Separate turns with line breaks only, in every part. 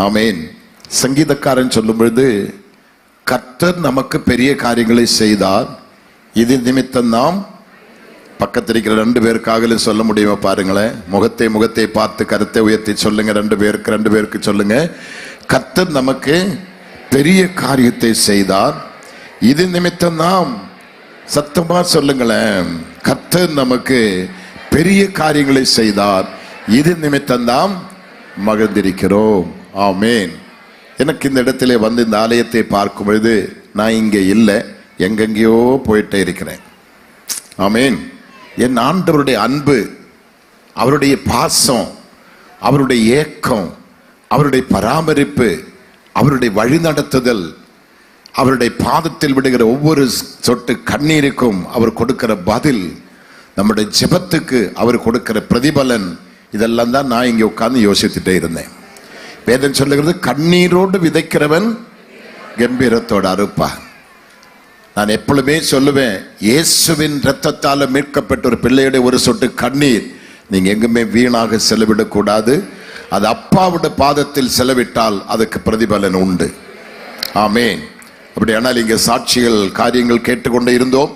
ஆமேன். சங்கீதக்காரன் சொல்லும் பொழுது, கர்த்தர் நமக்கு பெரிய காரியங்களை செய்தார், இது நிமித்தம் நாம். பக்கத்தில் இருக்கிற 2 பேருக்காக சொல்ல முடியுமா பாருங்களேன். முகத்தை பார்த்து கருத்தை உயர்த்தி சொல்லுங்க. 2 பேருக்கு சொல்லுங்க. கர்த்தர் நமக்கு பெரிய காரியத்தை செய்தார், இது நிமித்தம் நாம். சத்தமா சொல்லுங்களேன். கர்த்தர் நமக்கு பெரிய காரியங்களை செய்தார், இது நிமித்தம் நாம் மகிழ்ந்திருக்கிறோம். ஆமேன். எனக்கு இந்த இடத்திலே வந்து இந்த ஆலயத்தை பார்க்கும் பொழுது நான் இங்கே இல்லை, எங்கெங்கேயோ போயிட்டே இருக்கிறேன். ஆமேன். என் ஆண்டவருடைய அன்பு, அவருடைய பாசம், அவருடைய ஏக்கம், அவருடைய பராமரிப்பு, அவருடைய வழிநடத்துதல், அவருடைய பாதத்தில் விடுகிற ஒவ்வொரு சொட்டு கண்ணீருக்கும் அவர் கொடுக்கிற பதில், நம்முடைய ஜெபத்துக்கு அவர் கொடுக்கிற பிரதிபலன், இதெல்லாம் தான் நான் இங்கே உட்கார்ந்து யோசித்துட்டே இருந்தேன். வேதம் சொல்லுகிறது, கண்ணீரோடு விதைக்கிறவன் கம்பீரத்தோடு அறுப்பான். நான் எப்பொழுதுமே சொல்லுவேன், இயேசுவின் இரத்தத்தால் மீட்கப்பட்ட ஒரு பிள்ளையுடைய ஒரு சொட்டு கண்ணீர் நீங்க எங்குமே வீணாக செலவிடக்கூடாது. அது அப்பாவுடைய பாதத்தில் செலவிட்டால் அதுக்கு பிரதிபலன் உண்டு. ஆமேன். அப்படியானால் இங்கே சாட்சிகள், காரியங்கள் கேட்டுக்கொண்டே இருந்தோம்.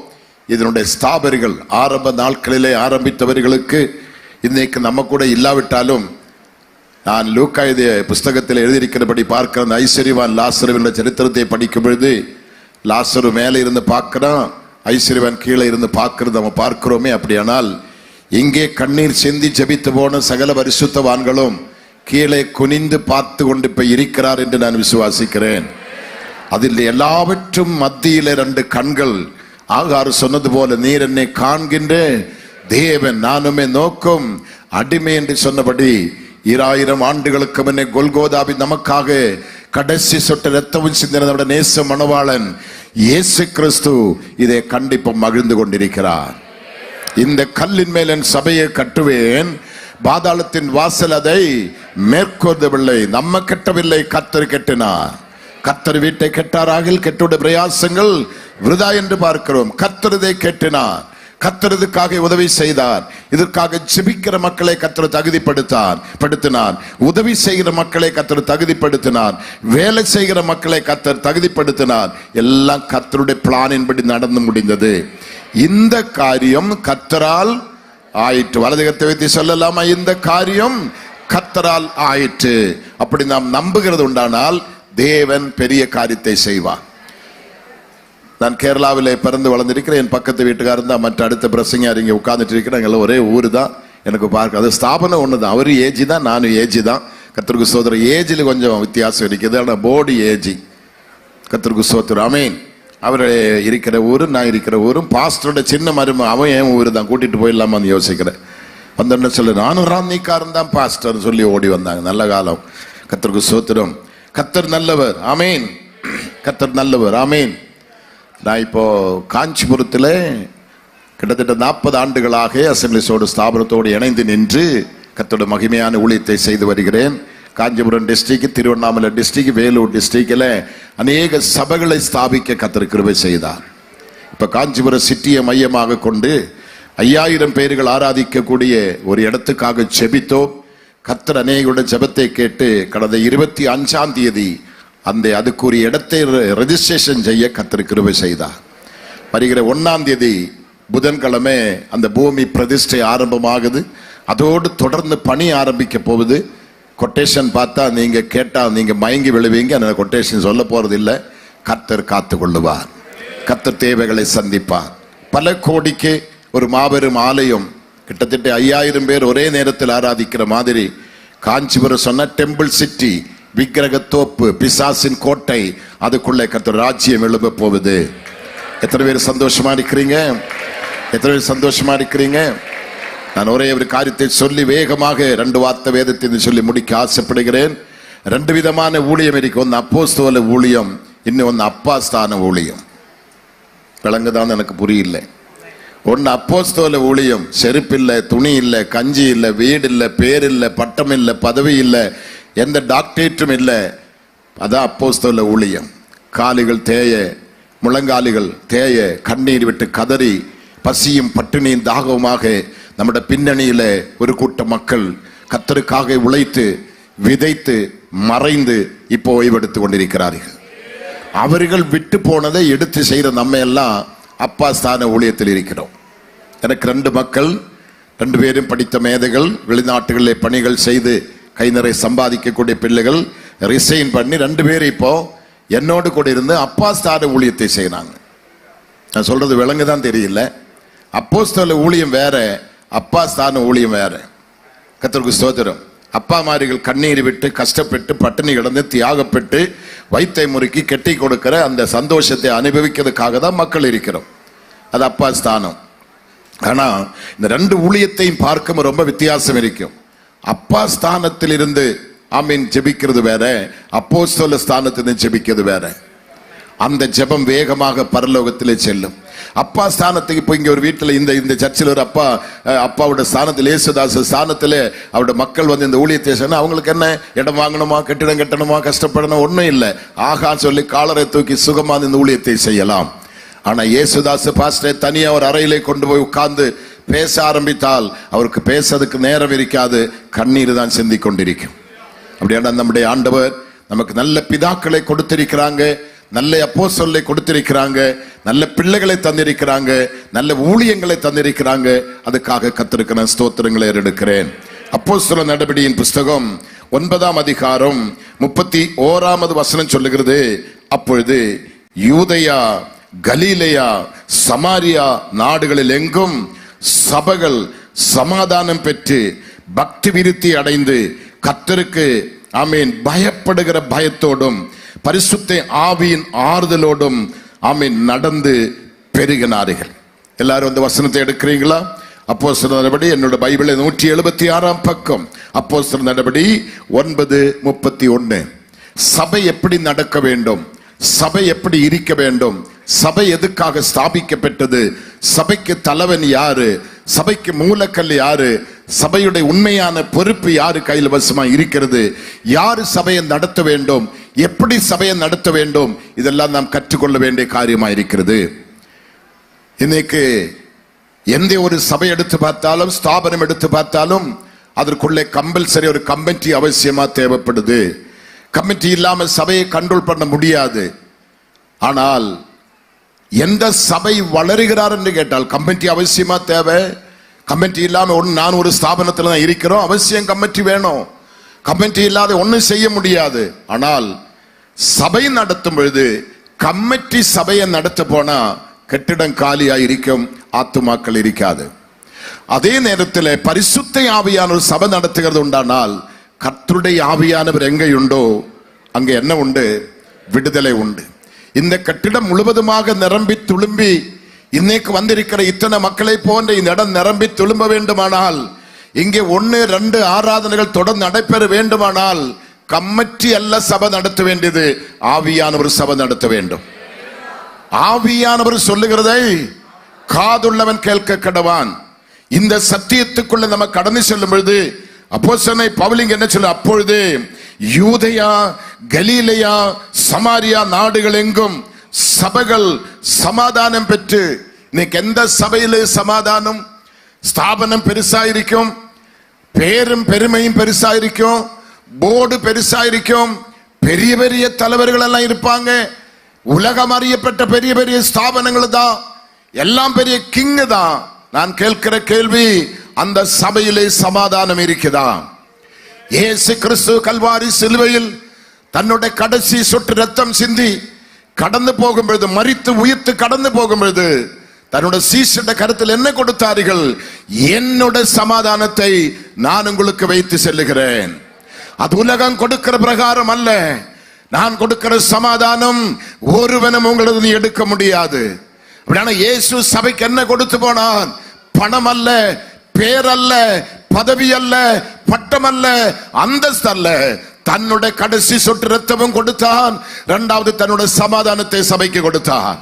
இதனுடைய ஸ்தாபரிகள், ஆரம்ப நாட்களிலே ஆரம்பித்தவர்களுக்கு இன்னைக்கு நம்ம கூட இல்லாவிட்டாலும், நான் லூக்கா எழுதிய புஸ்தகத்தில் எழுதியிருக்கிறபடி பார்க்கிற அந்த ஐஸ்வர்யவான் லாசருவின் சரித்திரத்தை படிக்கும் பொழுது, லாசரு மேலே இருந்து பார்க்கிறான், ஐஸ்வர்யவான் கீழே இருந்து பார்க்கிறது நம்ம பார்க்கிறோமே. அப்படியானால் இங்கே கண்ணீர் சிந்தி ஜெபித்து போன சகல பரிசுத்தவான்களும் கீழே குனிந்து பார்த்து கொண்டு இப்ப இருக்கிறார் என்று நான் விசுவாசிக்கிறேன். அதில் எல்லாவற்றும் மத்தியிலே 2 கண்கள். ஆகார் சொன்னது போல, நீர் என்னை காண்கின்ற தேவன், நானுமே நோக்கும் அடிமை என்று சொன்னபடி 2000 ஆண்டுகளுக்கு முன்னே கொல்கோதாவில் நமக்காக கடைசி சொட்டு ரத்தமும் சிந்தின நம்முடைய நேச மணவாளன் இயேசு கிறிஸ்து இதை கண்டிப்பாக மகிழ்ந்து கொண்டிருக்கிறார். இந்த கல்லின் மேல் என் சபையை கட்டுவேன், பாதாளத்தின் வாசல் அதை மேற்கொள்ளவில்லை. நம்ம கட்டவில்லை, கர்த்தர் கட்டினார். கர்த்தர் வீட்டை கெட்டாராகில் கெட்டுடைய பிரயாசங்கள் விருதா என்று பார்க்கிறோம். கர்த்தர் இதை கெட்டினார், கர்த்தர் இதுக்காக உதவி செய்தார். இதற்காக ஜெபிக்கிற மக்களை கர்த்தர் தகுதிப்படுத்தினார், உதவி செய்கிற மக்களை கர்த்தர் தகுதிப்படுத்தினார், வேலை செய்கிற மக்களை கர்த்தர் தகுதிப்படுத்தினார். எல்லாம் கர்த்தருடைய பிளானின்படி நடந்து முடிந்தது. இந்த காரியம் கர்த்தரால் ஆயிற்று. வலதுகத்தை வைத்து சொல்லலாமா, இந்த காரியம் கர்த்தரால் ஆயிற்று. அப்படி நாம் நம்புகிறது உண்டானால் தேவன் பெரிய காரியத்தை செய்வார். நான் கேரளாவிலே பிறந்து வளர்ந்திருக்கிறேன். என் பக்கத்து வீட்டுக்காரர் தான் மற்ற அடுத்த பிரசங்கியார் இங்கே உட்கார்ந்துட்டு இருக்கிறேன். எல்லாம் ஒரே ஊர் தான். எனக்கு பார்க்க அது ஸ்தாபனம் ஒன்று தான். அவரு ஏஜி தான், நானும் ஏஜி தான். கர்த்தருக்கு ஸ்தோத்திரம். ஏஜில் கொஞ்சம் வித்தியாசம் இருக்குது, ஆனால் போர்டு ஏஜி. கர்த்தருக்கு ஸ்தோத்திரம். ஆமேன். அவர் இருக்கிற ஊரும் நான் இருக்கிற ஊரும் பாஸ்டரோட சின்ன மரும, அவன் என் ஊர் தான். கூட்டிட்டு போயிடலாமான்னு யோசிக்கிறேன். வந்தோடனே சொல்லு, நானும் ராம்னிக்காரன் தான் பாஸ்டர் சொல்லி ஓடி வந்தாங்க. நல்ல காலம். கர்த்தருக்கு ஸ்தோத்திரம். கர்த்தர் நல்லவர். ஆமேன். கர்த்தர் நல்லவர். ஆமேன். நான் இப்போ காஞ்சிபுரத்தில் கிட்டத்தட்ட 40 ஆண்டுகளாக அசம்பிளிஸோடு ஸ்தாபனத்தோடு இணைந்து நின்று கர்த்தருடைய மகிமையான ஊழியத்தை செய்து வருகிறேன். காஞ்சிபுரம் டிஸ்ட்ரிக்ட், திருவண்ணாமலை டிஸ்ட்ரிக்ட், வேலூர் டிஸ்ட்ரிக்டில் அநேக சபைகளை ஸ்தாபிக்க கர்த்தர் கிருபை செய்தார். இப்போ காஞ்சிபுரம் சிட்டியை மையமாக கொண்டு 5000 பேர்கள் ஆராதிக்கக்கூடிய ஒரு இடத்துக்காக ஜெபித்தோம். கர்த்தர் அநேகருடைய ஜெபத்தை கேட்டு கடந்த 25ஆம் தேதி அதுக்குரிய இடத்தை ரெஜிஸ்ட்ரேஷன் செய்ய கர்த்தர் கிருபை செய்தார். வருகிற 1ஆம் தேதி புதன்கிழமை அந்த பூமி பிரதிஷ்டை ஆரம்பமாகுது. அதோடு தொடர்ந்து பணி ஆரம்பிக்க போகுது. கொட்டேஷன் பார்த்தா நீங்க கேட்டா நீங்க மயங்கி விழுவீங்க. அந்த கொட்டேஷன் சொல்ல போறது இல்லை. கர்த்தர் காத்து கொள்ளுவார். கர்த்தர் தேவைகளை சந்திப்பார். பல கோடிக்கு ஒரு மாபெரும் ஆலயம், கிட்டத்தட்ட 5000 பேர் ஒரே நேரத்தில் ஆராதிக்கிற மாதிரி காஞ்சிபுரம் சொன்ன டெம்பிள் சிட்டி, விக்கிரகத்தோப்பு, பிசாசின் கோட்டை, அதுக்குள்ளே கர்த்தர் ராஜ்யம் எழும்ப போகுது. எத்தனை பேர் சந்தோஷமா இருக்கிறீங்க? எத்தனை பேர் சந்தோஷமா இருக்கிறீங்க? நான் ஒரே ஒரு காரியத்தை சொல்லி வேகமாக 2 வார்த்தை வேதத்தை சொல்லி முடிக்க ஆசைப்படுகிறேன். 2 விதமான ஊழியம் இருக்கு. ஒன்று அப்போஸ்தல ஊழியம், இன்னொன்று அப்பாஸ்தான ஊழியம். விளங்குதான் எனக்கு புரியல. ஒன்று அப்போஸ்தல ஊழியம், செருப்பு இல்லை, துணி இல்லை, கஞ்சி இல்லை, வீடு இல்லை, பேர் இல்லை, பட்டம் இல்லை, பதவி இல்லை, எந்த டாக்டரேட்டும் இல்லை. அதான் அப்போஸ்தல ஊழியம். காலிகள் தேய, முழங்காலிகள் தேய, கண்ணீர் விட்டு கதறி, பசியும் பட்டினியும் தாகவுமாக நம்முடைய பின்னணியில ஒரு கூட்ட மக்கள் கர்த்தருக்காக உழைத்து விதைத்து மறைந்து இப்போ ஓய்வெடுத்து கொண்டிருக்கிறார்கள். அவர்கள் விட்டு போனதை எடுத்து செய்கிற நம்ம எல்லாம் அப்பா ஸ்தான ஊழியத்தில் இருக்கிறோம். எனக்கு 2 மக்கள், 2 பேரும் படித்த மேதைகள், வெளிநாட்டுகளிலே பணிகள் செய்து கை நிறைய சம்பாதிக்கக்கூடிய பிள்ளைகள். ரிசைன் பண்ணி 2 பேரும் இப்போ என்னோடு கூட இருந்து அப்பா ஸ்தான ஊழியத்தை செய்யறாங்க. நான் சொல்றது விளங்குதான் தெரியல. அப்போஸ்தல ஊழியம் வேற, அப்பா ஸ்தான ஊழியம் வேற. கர்த்தருக்கு ஸ்தோத்திரம். அப்பா மாரிகள் கண்ணீர் விட்டு கஷ்டப்பட்டு பட்டினி கிடந்து தியாகப்பட்டு வைத்தை முறுக்கி கெட்டி கொடுக்கிற அந்த சந்தோஷத்தை அனுபவிக்கிறதுக்காக தான் மக்கள் இருக்கிறோம். அது அப்பா ஸ்தானம். ஆனா இந்த 2 ஊழியத்தையும் பார்க்க ரொம்ப வித்தியாசம் இருக்கும். அப்பா ஸ்தானத்தில் இருந்து ஆமீன் ஜெபிக்கிறது வேற, அப்போஸ்தல ஸ்தானத்திலிருந்து ஜெபிக்கிறது வேற. அந்த ஜெபம் வேகமாக பரலோகத்திலே செல்லும். அப்பா ஸ்தானத்துக்கு இப்போ இங்க ஒரு வீட்டில் இந்த சர்ச்சில் ஒரு அப்பாவோட ஸ்தானத்தில், இயேசுதாஸ் ஸ்தானத்தில் அவருடைய மக்கள் வந்து இந்த ஊழியத்தை சொன்னா அவங்களுக்கு என்ன இடம் வாங்கணுமா, கட்டிடம் கட்டணுமா, கஷ்டப்படணும், ஒன்றும் இல்லை. ஆகா சொல்லி காலரை தூக்கி சுகமாக இந்த ஊழியத்தை செய்யலாம். ஆனா இயேசுதாஸ் பாஸ்டர் தனியா ஒரு அறையிலே கொண்டு போய் உட்கார்ந்து பேச ஆரம்பித்தால் அவருக்கு பேசுறதுக்கு நேரம் இருக்காது, கண்ணீர் தான் சிந்தி கொண்டிருக்கும். அப்படியான நம்முடைய ஆண்டவர் நமக்கு நல்ல பிதாக்களை கொடுத்திருக்கிறாங்க, நல்ல அப்போஸ்தலரை கொடுத்திருக்கிறாங்க, நல்ல பிள்ளைகளை தந்திருக்கிறாங்க, நல்ல ஊழியங்களை தந்திருக்கிறாங்க. அதுக்காக கர்த்தருக்கு நான் ஸ்தோத்திரங்களை எடுக்கிறேன். அப்போஸ்தல நடபடியின் புஸ்தகம் 9ஆம் அதிகாரம் 31வது வசனம் சொல்லுகிறது, அப்பொழுது யூதேயா, கலிலேயா, சமாரியா நாடுகளில் எங்கும் சபைகள் சமாதானம் பெற்று பக்தி விருத்தி அடைந்து கர்த்தருக்கு ஆமீன் பயப்படுகிற பயத்தோடும் பரிசுத்த ஆவியின் ஆறுதலோடும் ஆமீன் நடந்து பெருகினார்கள். எல்லாரும் அந்த வசனத்தை எடுக்கிறீங்களா? அப்போஸ்தலர் நடபடி என்னோட பைபிளை 176ஆம் பக்கம், அப்போஸ்தலர் நடபடி 9:31. சபை எப்படி நடக்க வேண்டும், சபை எப்படி இருக்க வேண்டும், சபை எதுக்காக ஸ்தாபிக்கப்பட்டது, சபைக்கு தலைவன் யாரு, சபைக்கு மூலக்கல் யாரு, சபையுடைய உண்மையான பொறுப்பு யாரு கையில் வசமா இருக்கிறது, யாரு சபையை நடத்த வேண்டும், எப்படி சபையை நடத்த வேண்டும், இதெல்லாம் நாம் கற்றுக்கொள்ள வேண்டிய காரியமா இருக்கிறது. இன்னைக்கு எந்த ஒரு சபை எடுத்து பார்த்தாலும், ஸ்தாபனம் எடுத்து பார்த்தாலும் அதற்குள்ளே கம்பல்சரி ஒரு கமிட்டி அவசியமா தேவைப்படுது. கமிட்டி இல்லாம சபையை கண்ட்ரோல் பண்ண முடியாது. ஆனால் எந்த சபை வளருகிறார் என்று கேட்டால் கமிட்டி அவசியமா தேவை. கமிட்டி இல்லாம நான் ஒரு ஸ்தாபனத்தில் தான் இருக்கிறோம், அவசியம் கமிட்டி வேணும். கமிட்டி இல்லாத ஒன்னும் செய்ய முடியாது. ஆனால் சபை நடத்தும் பொழுது கமிட்டி சபையை நடத்த போனா கட்டிடம் காலியா இருக்கும், ஆத்துமாக்கள் இருக்காது. அதே நேரத்தில் பரிசுத்த ஆவியானவர் சபை நடத்துகிறது உண்டானால் கர்த்தருடைய ஆவியானவர் எங்கே உண்டோ அங்கே என்ன உண்டு? விடுதலை உண்டு. இந்த கட்டிடம் முழுவதுமாக நிரம்பி துளும்பி இன்னைக்கு வந்திருக்கிற இத்தனை மக்களை போன்ற இந்த இடம் நிரம்பி துளும்ப வேண்டுமானால், இங்கே 1-2 ஆராதனைகள் தொடர்ந்து நடைபெற வேண்டுமானால் கமிட்டி அல்ல சபை நடத்த வேண்டியது, ஆவியானவர் சபை நடத்த வேண்டும். ஆவியானவர் சொல்லுகிறதை காதுள்ளவன் கேட்க கடவான். இந்த சத்தியத்துக்குள்ள நம்ம கடந்து செல்லும் பொழுது அப்போஸ்தலன் பவுல் என்ன சொல்ல, அப்பொழுது யூதேயா, கலிலேயா, சமாரியா நாடுகள் எங்கும் சபைகள் சமாதானம் பெற்று. இன்னைக்கு எந்த சபையிலே சமாதானம், ஸ்தாபனம் பெருசா இருக்கும், பேரும் பெருமையும் பெருசா இருக்கும், போர்டு பெருசா இருக்கும், பெரிய பெரிய தலைவர்கள் எல்லாம் இருப்பாங்க, உலகம் அறியப்பட்ட பெரிய பெரிய ஸ்தாபனங்கள் தான், எல்லாம் பெரிய கிங் தான். நான் கேட்கிற கேள்வி, அந்த சபையிலே சமாதானம் இருக்குதா? இயேசு கிறிஸ்து கல்வாரி சிலுவையில் தன்னுடைய கடைசி சொட்டு ரத்தம் சிந்தி கடந்து போகும் பொழுது, மரித்து உயிர்த்து கடந்து போகும் பொழுது தன்னுடைய சீஷருடைய கருத்தில் என்ன கொடுத்தார்கள்? என்னுடைய சமாதானத்தை நான் உங்களுக்கு வைத்து செல்லுகிறேன். அது உலகம் கொடுக்கிற பிரகாரம் அல்ல, நான் கொடுக்கிற சமாதானம் ஒருவனும் உங்களது எடுக்க முடியாது. இயேசு சபைக்கு என்ன கொடுத்து போனான்? பணம் அல்ல, பேர் அல்ல, பதவி அல்ல, பட்டம் அல்ல, அந்தஸ்து அல்ல, தன்னுடைய கடைசி சொட்டு ரத்தமும் கொடுத்தான். இரண்டாவது தன்னுடைய சமாதானத்தை சபைக்கு கொடுத்தான்.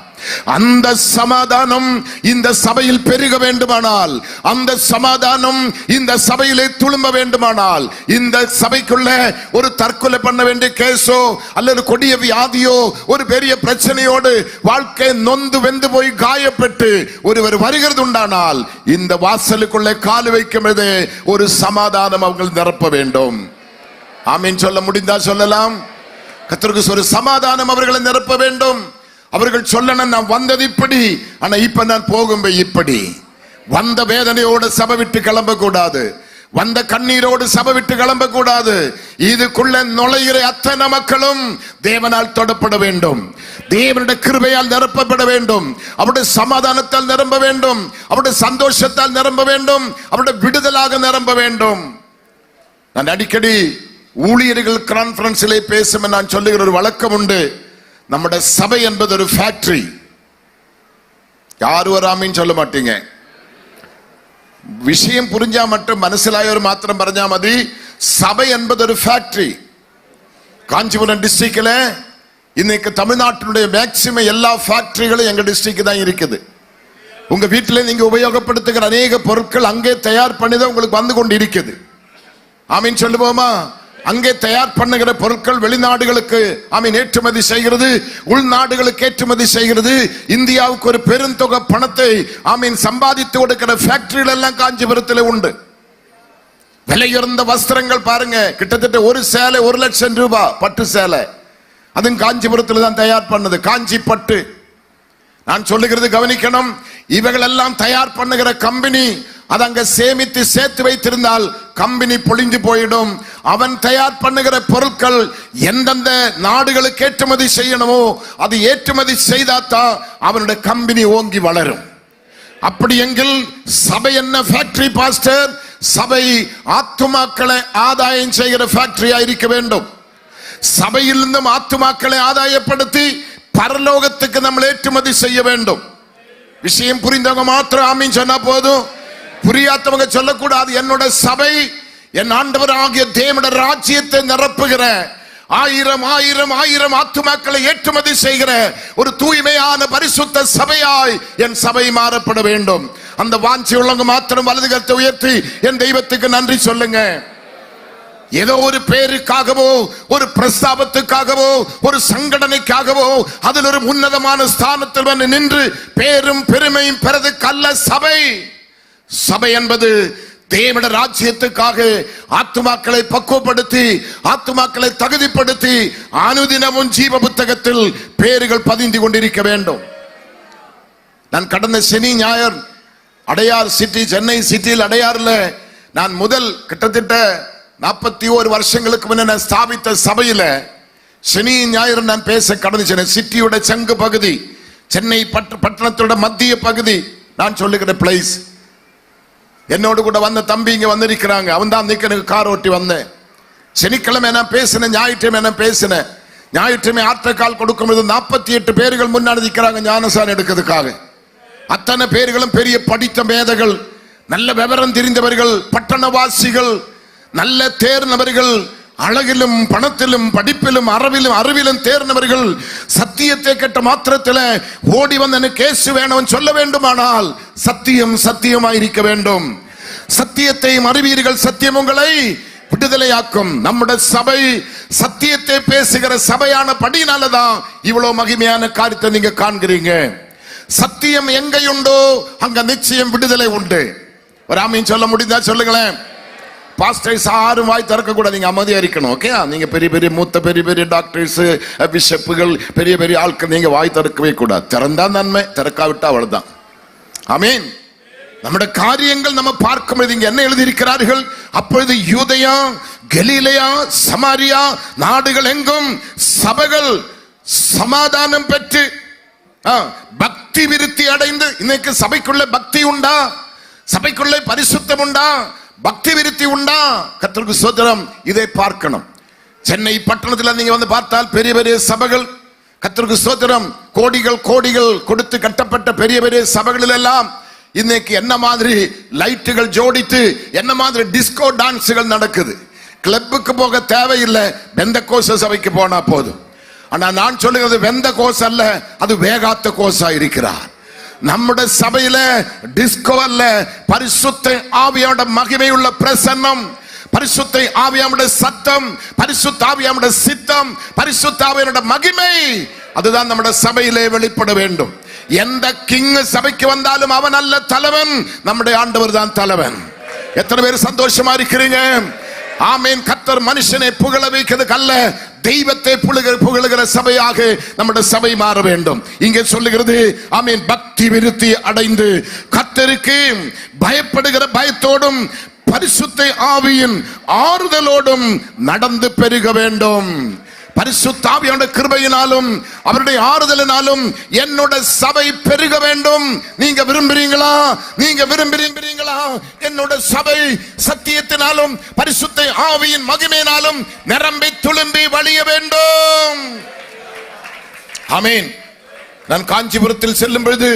அந்த சமாதானம் இந்த சபையில் பெருக வேண்டுமானால், அந்த சமாதானம் இந்த சபையிலே துளும்ப வேண்டுமானால், இந்த சபைக்குள்ள ஒரு தற்கொலை பண்ண வேண்டிய கேஸோ அல்லது கொடிய வியாதியோ ஒரு பெரிய பிரச்சனையோடு வாழ்க்கை நொந்து வெந்து போய் காயப்பட்டு ஒருவர் வருகிறது உண்டானால், இந்த வாசலுக்குள்ளே கால் வைக்கும் போது ஒரு சமாதானம் அவர்கள் நிரப்ப வேண்டும். ஆமீன் சொல்ல முடிந்தா சொல்லலாம். கர்த்தருக்கு ஒரு சமாதானம் அவர்களை நிரப்ப வேண்டும். அவர்கள் சொல்லணும், நான் வந்தது இப்படி, ஆனா இப்ப நான் போகும் இப்படி. வந்த வேதனையோடு சபை விட்டு கிளம்ப கூடாது, வந்த கண்ணீரோடு சபை விட்டு கிளம்ப கூடாது. இதுக்குள்ள நுழைகிற அத்தனை மக்களும் தேவனால் தொடப்பட வேண்டும், தேவனுடைய கிருபையால் நிரப்பப்பட வேண்டும், அவருடைய சமாதானத்தால் நிரம்ப வேண்டும், அவருடைய சந்தோஷத்தால் நிரம்ப வேண்டும், அவருடைய விடுதலாக நிரம்ப வேண்டும். நான் அடிக்கடி ஊழியர்கள் கான்ஃபரன்ஸிலே பேசும் நான் சொல்லுகிற ஒரு வழக்கம் உண்டு. நம்முடைய சபை என்பது ஒரு ஃபேக்டரி. யாரு வராமின்னு சொல்ல மாட்டீங்க. விஷயம் புரிஞ்சா மட்டும் மனசிலாயோர் மாத்திரம் பறஞ்சா மாதிரி. சபை என்பது ஒரு ஃபேக்டரி. காஞ்சிபுரம் டிஸ்ட்ரிக்ட்ல இன்னைக்கு தமிழ்நாட்டினுடைய மேக்சிமம் எல்லா ஃபேக்டரிகளும் எங்க டிஸ்ட்ரிக்ட் தான் இருக்குது. உங்க வீட்டில் நீங்க உபயோகப்படுத்துகிற அநேக பொருட்கள் அங்கே தயார் பண்ணிதான் உங்களுக்கு வந்து கொண்டு இருக்குது. ஆமீன் சொல்லுவோமா? அங்கே தயார் பண்ணுகிற பொருட்கள் வெளிநாடுகளுக்கு ஆமீன் ஏற்றுமதி செய்கிறது, உள்நாடுகளுக்கு ஏற்றுமதி செய்கிறது. இந்தியாவுக்கு ஒரு பெருந்தொகை பணத்தை ஆமீன் சம்பாதித்து கொடுக்கிற ஃபேக்டரிகள் எல்லாம் காஞ்சிபுரத்தில் உண்டு. விலையுறந்த வஸ்திரங்கள் பாருங்க, கிட்டத்தட்ட ஒரு சேலை 1 லட்சம் ரூபாய் பட்டு சேலை, அதுவும் காஞ்சிபுரத்தில் தான் தயார் பண்ணது, காஞ்சி பட்டு. நான் சொல்லுகிறது கவனிக்கணும். இவைகள் எல்லாம் தயார் பண்ணுகிற கம்பெனி அது அங்க சேமித்து சேர்த்து வைத்திருந்தால் கம்பெனி பொழிந்து போயிடும். அவன் தயார் பண்ணுகிற பொருட்கள் எந்தெந்த நாடுகளுக்கு ஏற்றுமதி செய்யணுமோ அது ஏற்றுமதி செய்தாதான் அவனுடைய கம்பெனி ஓங்கி வளரும். அப்படி எங்கில் சபை என்ன ஃபேக்டரி பாஸ்டர்? சபை ஆத்துமாக்களை ஆதாயம் செய்கிற ஃபேக்டரியா இருக்க வேண்டும். சபையிலிருந்தும் ஆத்துமாக்களை ஆதாயப்படுத்தி பரலோகத்துக்கு நம்ம ஏற்றுமதி செய்ய வேண்டும். விஷயம் புரிந்தவங்க மாத்திரம் ஆமீன் சொன்னா போதும், புரியாதவங்க சொல்லக்கூடாது. என்னோட சபை என் ஆண்டவர் ஆகிய தேவனுடைய ராஜ்யத்தை நிரப்புகிற 1000 ஆத்துமாக்களை ஏற்றுமதி செய்கிற ஒரு தூய்மையான பரிசுத்த சபையாய் என் சபை மாறப்பட வேண்டும். அந்த வாஞ்சி உள்ளவங்க மாத்திரம் வலது கரத்தை உயர்த்தி என் தெய்வத்துக்கு நன்றி சொல்லுங்க. ஏதோ ஒரு பேருக்காகவோ ஒரு பிரஸ்தாபத்துக்காகவோ ஒரு சங்கடனைக்காகவோ அதில் ஒரு உன்னதமான ஸ்தானத்தில் வந்து நின்று பேரும் பெருமையும் பெறதுக்கு அல்ல சபை. சபை என்பது தேவனுடைய ராஜ்யத்துக்காக ஆத்துமாக்களை பக்குவப்படுத்தி ஆத்துமாக்களை தகுதிப்படுத்தி அனுதினமும் ஜீவ புத்தகத்தில் பேர்கள் பதிந்து கொண்டிருக்க வேண்டும். நான் கடந்த சனி ஞாயிறு அடையார் சிட்டி, சென்னை சிட்டியில் அடையாறுல நான் முதல் கிட்டத்தட்ட 41 வருஷங்களுக்கு முன்ன ஸ்தாபித்த சபையில சனி ஞாயிறு நான் பேச கடந்து சிட்டியோட சங்கு பகுதி, சென்னை பட்டணத்தோட மத்திய பகுதி நான் சொல்லுகிற பிளேஸ். என்னோடு கூட வந்த தம்பி இங்க வந்திருக்கிறாங்க. அவன் தான் எனக்கு கார் ஓட்டி வந்தேன். சனிக்கிழமை நான் பேசினேன், ஞாயிற்றுக்கிழமை நான் பேசினேன். ஞாயிற்றுக்கிழமை ஆற்றக்கால் கொடுக்கும்போது 48 பேர்கள் முன்னாடி நிற்கிறாங்க ஞானசாரம் எடுக்கிறதுக்காக. அத்தனை பேர்களும் பெரிய படித்த மேதைகள், நல்ல விவரம் தெரிந்தவர்கள், பட்டணவாசிகள், நல்ல தேர்ந்தவர்கள், அழகிலும் பணத்திலும் படிப்பிலும் அறிவிலும் தேர்ந்தவர்கள். சத்தியத்தை கேட்ட மாத்திரத்தில் ஓடி வந்து எனக்கு இயேசு வேணும் சொல்ல வேண்டுமானால் சத்தியம் சத்தியமாயிருக்க வேண்டும். சத்தியத்தையும் அறிவீர்கள், சத்தியம் உங்களை விடுதலையாக்கும். நம்முடைய சபை சத்தியத்தை பேசுகிற சபையான படினாலதான் இவ்வளவு மகிமையான காரியத்தை நீங்க காண்கிறீங்க. சத்தியம் எங்கேயுண்டோ அங்க நிச்சயம் விடுதலை உண்டு. ஒரு ஆமீன் சொல்ல முடிந்தா சொல்லுங்களேன். பாஸ்டர்ஸ் யாரும் வாய் திறக்க கூடாது, நீங்க அமைதியா இருக்கணும். ஓகே, நீங்க பெரிய மூத்த பெரிய டாக்டர்ஸ், பிஷப்புகள், பெரிய ஆட்கள் நீங்க வாய் திறக்கவே கூடாது. திறந்தா நன்மை, திறக்காவிட்டா அவ்வளவுதான். ஆமீன். நம்முடைய காரியங்கள் நம்ம பார்க்கும்போது இங்க என்ன எழுதியிருக்கிறார்கள்? அப்பொழுது யூதேயா, கலிலேயா, சமாரியா நாடுகள் எங்கும் சபைகள் சமாதானம் பெற்று பக்தி விருத்தி அடைந்து. இன்னைக்கு சபைக்குள்ள பக்தி உண்டா? சபைக்குள்ள பரிசுத்தம் உண்டா? பக்தி விருத்தி உண்டா? கர்த்தருக்கு ஸ்தோத்திரம். இதை பார்க்கணும். சென்னை பட்டணத்தில் நீங்க வந்து பார்த்தால் பெரிய சபைகள், கர்த்தருக்கு ஸ்தோத்திரம், கோடிகள் கொடுத்து கட்டப்பட்ட பெரிய சபைகளில் எல்லாம் இன்னைக்கு என்ன மாதிரி லைட்டுகள் ஜோடித்து என்ன மாதிரி டிஸ்கோ டான்ஸுகள் நடக்குது. கிளப்புக்கு போக தேவையில்லை, பெந்தகோஸ்து சபைக்கு போனா போதும். ஆனா நான் சொல்லுகிறது பெந்தகோஸ்து அல்ல, அது வேகாத்த கோசா இருக்கிறார். நம்முடைய சபையில டிஸ்கோ அல்ல, பரிசுத்த ஆவியோட மகிமை உள்ள பிரசன்னம், பரிசுத்த ஆவியோட சத்தம், பரிசுத்த ஆவியோட சித்தம், பரிசுத்த ஆவியோட மகிமை, அதுதான் நம்முடைய சபையிலே வெளிப்பட வேண்டும். எந்த கிங் சபைக்கு வந்தாலும் அவன் அல்ல தலைவன், நம்முடைய ஆண்டவர் தான் தலைவன். எத்தனை பேர் சந்தோஷமா இருக்கிறீங்க? ஆமேன். கர்த்தர் மனுஷனை புகழ வைக்கிறதுக்கு அல்ல, தெய்வத்தை புகழுகிற சபையாக நம்முடைய சபை மாற வேண்டும். இங்கே சொல்லுகிறது ஆமேன், பக்தி விருத்தி அடைந்து கர்த்தருக்கு பயப்படுகிற பயத்தோடும் பரிசுத்த ஆவியின் ஆறுதலோடும் நடந்து பெருக வேண்டும். பரிசுத்த ஆவியோட கிருபையினாலும் அவருடைய ஆறுதலினாலும் என்னோட சபை பெருக வேண்டும். நீங்க விரும்புறீங்களா? நீங்க விரும்புறீங்களா? என்னோட சபை சத்தியத்தினாலும் பரிசுத்த ஆவியின் மகிமையினாலும் நிரம்பி துளும்பி வழிய வேண்டும். ஆமேன். நான் காஞ்சிபுரத்தில் செல்லும் பொழுது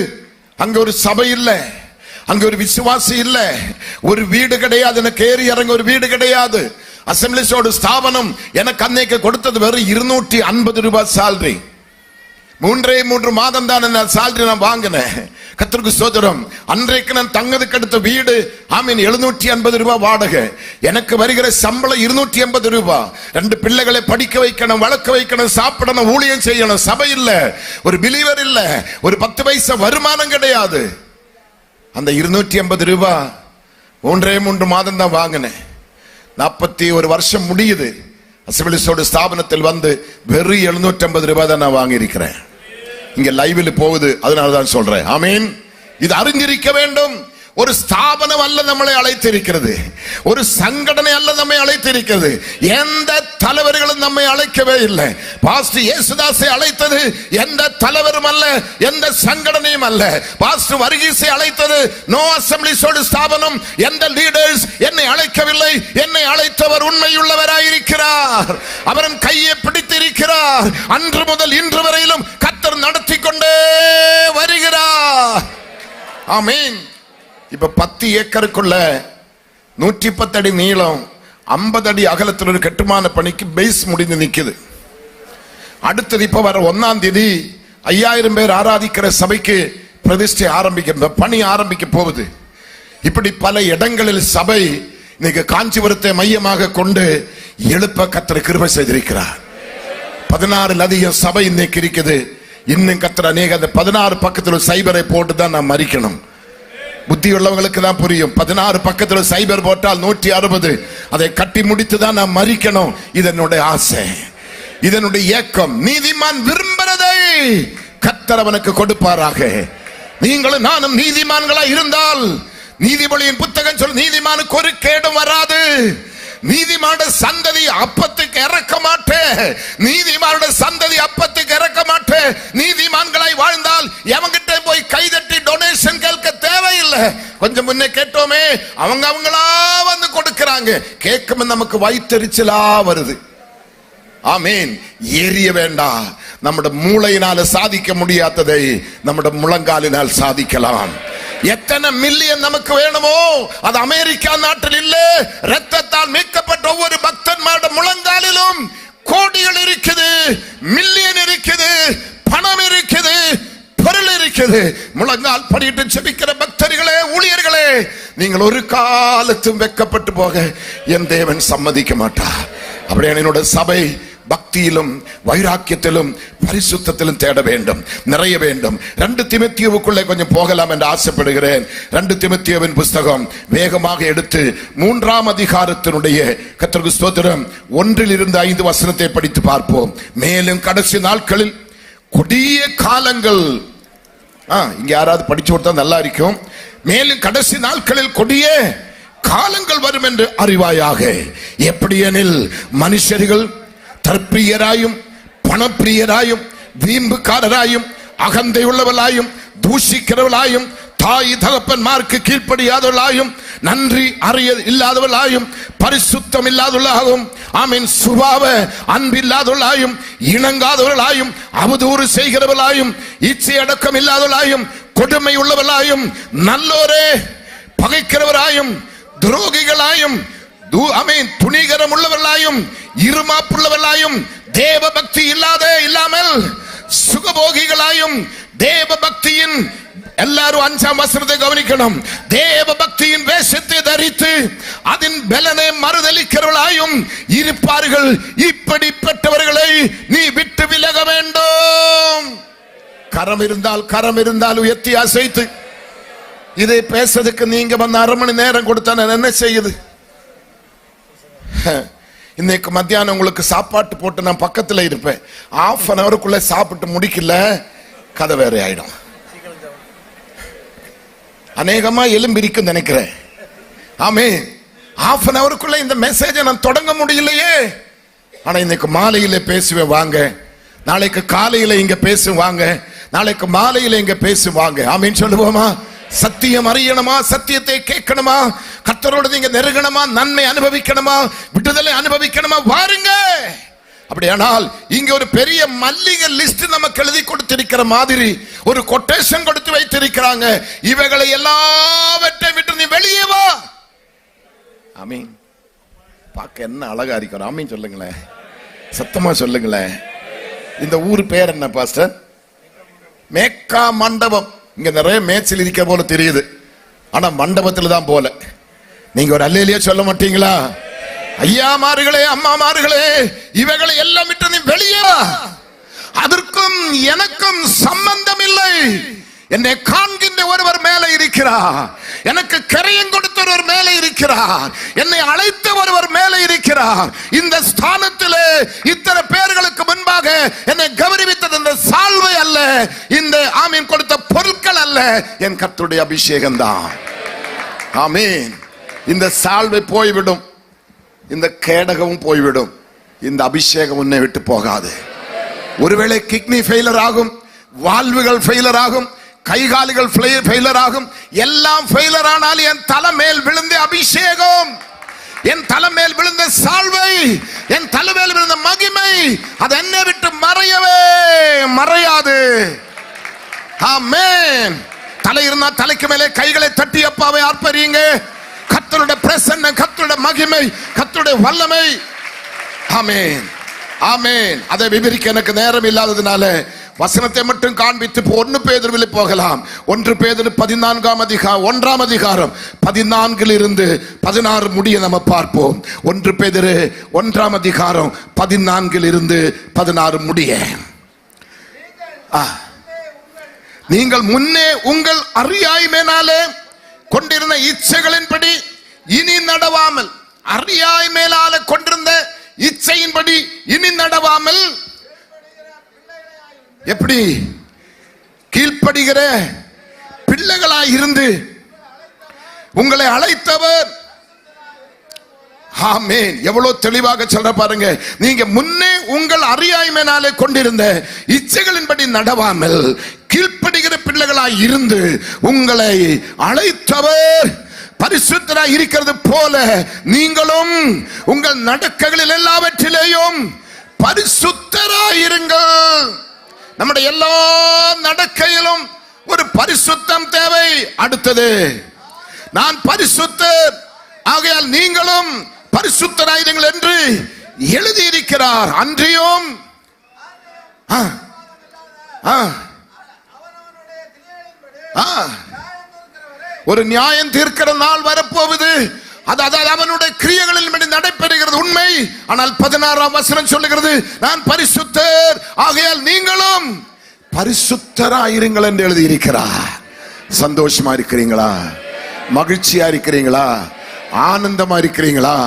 அங்க ஒரு சபை இல்லை, அங்க ஒரு விசுவாசி இல்ல, ஒரு வீடு கிடையாது, எனக்கு ஏறி இறங்க ஒரு வீடு கிடையாது. அசம்பிளிஸோட ஸ்தாபனம் எனக்கு அன்னைக்கு கொடுத்தது வெறும் 250 ரூபாய் சாலரி. 3 மாதம் தான் நான் சாலரி நான் வாங்கினேன். கர்த்தருக்கு ஸ்தோத்திரம். அன்றைக்கு நான் தங்கதுக்கு அடுத்த வீடு ஆமீன் 750 ரூபாய் வாடகை. எனக்கு வருகிற சம்பளம் 280 ரூபாய். 2 பிள்ளைகளை படிக்க வைக்கணும், வளர்க்க வைக்கணும், சாப்பிடணும், ஊழியம் செய்யணும். சபை இல்ல, ஒரு பிலீவர் இல்ல, ஒரு 10 பைசா வருமானம் கிடையாது. அந்த 280 ரூபாய் 3 மாதம் தான் வாங்கினேன். 41 வருஷம் முடியுது. அசம்பிளிஸோட ஸ்தாபனத்தில் வந்து வெறும் 750 ரூபாய் தான் நான் வாங்கி இருக்கிறேன். இங்க லைவில் போகுது, அதனாலதான் சொல்றேன். ஆமீன். இது அறிஞ்சிருக்க வேண்டும். ஒரு ஸ்தாபனம் அல்ல நம்மளை அழைத்திருக்கிறது, ஒரு சங்கடனை அல்ல நம்மை அழைத்திருக்கிறது. எந்த தலைவர்களும் நம்மை அழைக்கவே இல்லை. பாஸ்டர் இயேசுதாஸை அழைத்தது எந்த தலைவரும் அல்ல, எந்த சங்கடனையும் அல்ல. பாஸ்டர் வர்கீஸை அழைத்தது நோ அசம்பிளிஸோடு ஸ்தாபனம், எந்த லீடர்ஸ் என்னை அழைக்கவில்லை. என்னை அழைத்தவர் உண்மையுள்ளவராயிருக்கிறார். அவரின் கையை பிடித்திருக்கிறார். அன்று முதல் இன்று வரையிலும் கர்த்தர் நடத்தி கொண்டே வருகிறார். ஆமீன். இப்ப 10 ஏக்கருக்குள்ள 110 அடி நீளம், 50 அடி அகலத்தில் ஒரு கட்டுமான பணிக்கு பேஸ் முடிந்து நிக்குது. அடுத்தது இப்ப வர 1ஆம் தேதி 5000 பேர் ஆராதிக்கிற சபைக்கு பிரதிஷ்டை ஆரம்பிக்க பணி ஆரம்பிக்க போகுது. இப்படி பல இடங்களில் சபை இன்னைக்கு காஞ்சிபுரத்தை மையமாக கொண்டு எழுப்ப கர்த்தர் கிருபை செய்திருக்கிறார். 16 அதிகம் சபை இன்னைக்கு இருக்குது. இன்னும் கர்த்தர் அநேக அந்த 16 பக்கத்தில் சைபரை போட்டு தான் நான் மறிக்கணும். புத்தி உள்ளவங்களுக்கு தான் புரியும். 16 பக்கத்துல சைபர் போட்டால் 160, அதை கட்டி முடித்து தான் நான் மறிக்கணும். இதனுடைய ஆசை, இதனுடைய ஏக்கம். நீதிமான் விரும்புறதை கர்த்தர் அவனுக்கு கொடுப்பாராக. நீங்களும் நானும் நீதிமான்களா இருந்தால் நீதிபதியின் புத்தகம் சொல், நீதிமானுக்கு ஒரு கேடும் வராது. நீதிமான சந்ததி அப்பத்துக்கு இறக்க மாட்டேன். நீதிமான சந்ததி அப்பத்துக்கு இறக்க மாட்டேன். நீதிமான்களாய் வாழ்ந்தால் எவங்கிட்ட போய் கைதட்டி டொனேஷன் கேட்க தேவையில்லை. கொஞ்சம் முன்னே கேட்டோமே, அவங்களா வந்து கொடுக்கிறாங்க. கேட்கும் நமக்கு வயிற்றெரிச்சலா வருது. ஆமீன். எரிய வேண்டாம். நம்முடைய மூளையினால சாதிக்க முடியாததை நம்முடைய முழங்காலினால் சாதிக்கலாம். எத்தனை மில்லியன் நமக்கு வேணுமோ அது அமெரிக்கா நாட்டில் இல்ல, ரத்தத்தால் மீட்கப்பட்ட ஒவ்வொரு பக்தன்மாருடைய முழங்காலிலும் கோடிகள் இருக்குது, மில்லியன் இருக்குது, பணம் இருக்குது, பொருள் இருக்குது. முழங்கால் படிட்டு செபிக்கிற பக்தர்களே, ஊழியர்களே, நீங்கள் ஒரு காலத்தும் வெட்கப்பட்டு போக என் தேவன் சம்மதிக்க மாட்டார். அப்படியே என்னோட சபை பக்தியிலும் வைராக்கியத்திலும் பரிசுத்தத்திலும் தேட வேண்டும், நிறைய வேண்டும். 2 தீமோத்தேயுவுக்குள்ளே கொஞ்சம் போகலாம் என்று ஆசைப்படுகிறேன். 2 தீமோத்தேயுவின் புஸ்தகம் வேகமாக எடுத்து 3ஆம் அதிகாரத்தினுடைய கர்த்தருக்கு ஸ்தோத்திரம் 1 வசனத்தை படித்து பார்ப்போம். மேலும் கடைசி நாட்களில் கொடிய காலங்கள், இங்க யாராவது படிச்சு கொடுத்தா நல்லா இருக்கும். மேலும் கடைசி நாட்களில் கொடிய காலங்கள் வரும் என்று அறிவாயாக. எப்படியெனில் மனுஷர்கள் தற்பிரியராயும் பணப்பிரியராயும் வீம்புக்காரராயும் அகந்தை உள்ளவர்களாயும் தூஷிக்கிறவர்களாயும் தாய் தகப்பன்மார்க்கு கீழ்ப்படியாதவர்களாயும் நன்றி அறிய இல்லாதவர்களாயும் பரிசுத்தம் இல்லாதவர்களாகவும் ஆமீன் சுபாவ அன்பில்லாதவர்களாயும் இணங்காதவர்களாயும் அவதூறு செய்கிறவர்களாயும் இச்சை அடக்கம் இல்லாதவர்களாயும் கொடுமை உள்ளவர்களாயும் நல்லோரே பகைக்கிறவராயும் துரோகிகளாயும் துணிகரம் உள்ளவர்களாயும் இருமாப்புள்ளவர்களாயும் தேவ பக்தி இல்லாமல் சுகபோகிகளாயும் தேவ பக்தியின் எல்லாரும் 5ஆம் வசனத்தை கவனிக்கணும். தேவ பக்தியின் வேஷத்தை தரித்து அதன் பலனை மறுதலிக்கிறவர்களாயும் இருப்பார்கள். இப்படிப்பட்டவர்களை நீ விட்டு விலக வேண்டும். கரம் இருந்தால் உயர்த்தி அசைத்து இதை பேசுறதுக்கு நீங்க வந்து 1/2 மணி நேரம் கொடுத்தா நான் என்ன செய்யுது? இன்னைக்கு மத்தியானம் உங்களுக்கு சாப்பாட்டு போட்டு நான் பக்கத்துல இருப்பேன். 1/2 hourக்குள்ள சாப்பிட்டு முடிக்கல, கதை வேற ஆயிடும். அநேகமா எலும்பிரிக்கும் நினைக்கிறேன். ஆமே, 1/2 hourக்குள்ள இந்த மெசேஜை நான் தொடங்க முடியலையே. ஆனா இன்னைக்கு மாலையில பேசுவேன் வாங்க, நாளைக்கு காலையில இங்க பேசுவாங்க, நாளைக்கு மாலையில இங்க பேசுவாங்க. ஆமீன் சொல்லுவோமா? சத்தியம் அறியணுமா, சத்தியத்தை கேட்கணுமா, கர்த்தரோடு நீங்க நெருங்கணுமா, நன்மை அனுபவிக்கணுமா, விடுதலை அனுபவிக்கணுமா, வாருங்க. அப்படியானால் இங்க ஒரு பெரிய மல்லிகை லிஸ்ட் நமக்கு எழுதி கொடுத்திருக்கிற மாதிரி ஒரு கொட்டேஷன் கொடுத்து வைத்திருக்கிறாங்க. இவைகளை எல்லாவற்றை விட்டு நீ வெளியே வா. ஆமீன். பார்க்க என்ன அழகா இருக்கிறோம். ஆமீன் சொல்லுங்களேன், சத்தமா சொல்லுங்களேன். இந்த ஊர் பேர் என்ன பாஸ்டர்? மேக்கா மண்டபம். இங்க நிறைய மேய்ச்சல் இருக்க போல தெரியுது, ஆனா மண்டபத்துல தான் போல. நீங்க ஒரு அல்லேலியா சொல்ல மாட்டீங்களா? ஐயா மார்களே, அம்மா மார்களே, இவைகளை எல்லாம் விட்டு நீ வெளியே, அதற்கும் எனக்கும் சம்பந்தம் இல்லை. என்னை காண்கின்ற ஒருவர் மேலே இருக்கிறார், எனக்கு கரையம் கொடுத்த ஒருவர் மேலே இருக்கிறார், என்னை அழைத்த ஒருவர் மேலே இருக்கிறார். இந்த ஸ்தானத்திலே இத்தனை பேர்களுக்கு முன்பாக என்னை கௌரவித்தது இந்த சால்வை அல்ல, இந்த ஆமீன் கொடுத்த பொருட்கள் அல்ல, என் கர்த்தருடைய அபிஷேகம் தான். ஆமீன். இந்த சால்வை போய்விடும், இந்த கேடகமும் போய்விடும், இந்த அபிஷேகம் உன்னை விட்டு போகாது. ஒருவேளை கிட்னி ஃபெயிலர் ஆகும், வால்வுகள் ஃபெயிலர் ஆகும், கைகாலிகள் ஃபெயிலர் ஆகும், எல்லாம் ஃபெயிலர் ஆனால் என் தலை மேல் விழுந்த அபிஷேகம், என் தலை மேல் விழுந்த சால்வை, என் தலை மேல் விழுந்த மகிமை, அது என்னை விட்டு மறையவே மறையாது. ஆமென். தலை இருந்தா தலைக்கு மேலே கைகளை தட்டி அப்பாவை ஆர்ப்பரியுங்க. கர்த்தருடைய பிரசன்னம், கர்த்தருடைய மகிமை, கர்த்தருடைய வல்லமை. ஆமென், ஆமென். அதை விவரிக்க எனக்கு நேரம் இல்லாததுனால வசனத்தை மட்டும் காண்பித்து 1 பேதுருவில் போகலாம். 1 பேதுரு 14ஆம் அதிகாரம் 1ஆம் அதிகாரம் 14 இருந்து 16 முடிய நம்ம பார்ப்போம். 1 பேதுரு 1ஆம் அதிகாரம் 14 இருந்து 16 முடிய. நீங்கள் முன்னே உங்கள் அறியாய்மையினாலே கொண்டிருந்த இச்சைகளின்படி இனி நடவாமல், அறியாய்மையினாலே கொண்டிருந்த இச்சையின்படி இனி நடவாமல், எப்படி கீழ்ப்படுகிற பிள்ளைகளாய் இருந்து உங்களை அழைத்தவர். ஆமென். எவ்வளவு தெளிவாக சொல்ற பாருங்க. நீங்க முன்னே உங்கள் அறியாய்மையினாலே கொண்டிருந்த இச்சைகளின்படி நடவாமல் கீழ்ப்படுகிற பிள்ளைகளாய் இருந்து உங்களை அழைத்தவர் பரிசுத்தராய் இருக்கிறது போல நீங்களும் உங்கள் நடக்கைகளில் எல்லாவற்றிலேயும் பரிசுத்தராய் இருங்கள். நம்முடைய எல்லா நடக்கையிலும் ஒரு பரிசுத்தம் தேவை. அடுத்தது, நான் பரிசுத்தர் ஆகையால் நீங்களும் பரிசுத்தராயிருங்கள் என்று எழுதியிருக்கிறார். அன்றியும் ஒரு நியாயம் தீர்க்கிற நாள் வரப்போகுது. அதாவது அவனுடைய கிரியைகளில் நடைபெறுகிறது உண்மை. ஆனால் 16ஆம் வசனம் சொல்லுகிறது, நான் பரிசுத்தர் ஆகையால் நீங்களும் பரிசுத்தராயிருங்கள் என்று எழுதியிருக்கிறார். சந்தோஷமா இருக்கிறீங்களா? மகிழ்ச்சியா இருக்கிறீங்களா? ஆனந்தமா இருக்கிறீங்களா?